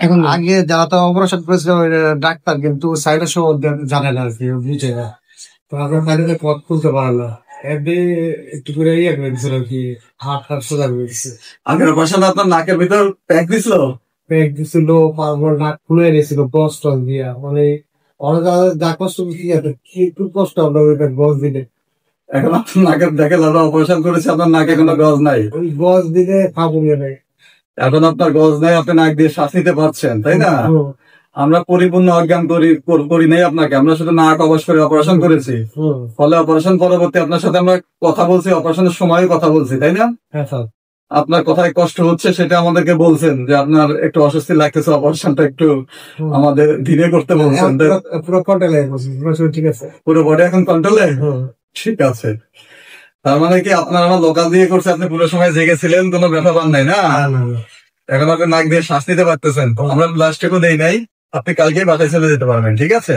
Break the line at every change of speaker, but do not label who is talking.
এখন আগে যারা তো অপারেশন করেছিল ডাক্তার, কিন্তু সাইডের সময় জানে না আর কি, বুঝে না। তো আপনার সাইডে পথ খুলতে পারে না, এমনি একটু করে ইয়ে করে দিছিল আর কি, হাত হাত সোজা করে দিচ্ছে।
আগের অপারেশন আপনার নাকের ভিতর প্যাক দিছিল,
পেট দিছিল, তারপর নাক খুলে নিয়েছিল বস টস দিয়া, মানে অনেক যা কষ্ট কি একটু কষ্ট আমরা ওইটা গজ দিলে।
এখন আপনার নাকের দেখেন আমরা অপারেশন করেছি, আপনার নাকে কোনো গজ নাই।
ওই গজ দিলে খাবো নেই।
এখন আপনার গজ নাই, আপনি নাক দিয়ে শ্বাস নিতে পারছেন, তাই না? আমরা পরিপূর্ণ অজ্ঞান করি নাই আপনাকে, আমরা শুধু নাক অবশ করে অপারেশন করেছি। ফলে অপারেশন পরবর্তী আপনার সাথে আমরা কথা বলছি, অপারেশনের সময় কথা বলছি, তাই না? আপনার কথায় কষ্ট হচ্ছে সেটা আমাদেরকে বলছেন, যে আপনার একটু অস্বস্তি লাগতেছে, অপারেশনটা একটু আমাদের ধীরে করতে বলছেন।
পুরো কন্ট্রোলে, ঠিক আছে,
পুরো বডি এখন কন্ট্রোলে, ঠিক আছে। তার মানে কি আপনার আমার লোকাল দিয়ে করছে, আপনি পুরো সময় জেগেছিলেন, কোনো ব্যথা পান নাই না? এখন আপনি নাক দিয়ে শ্বাস নিতে পারতেছেন, আমরা লাস্টেও দেই নাই, আপনি কালকেই বাসায় চলে যেতে পারবেন, ঠিক আছে?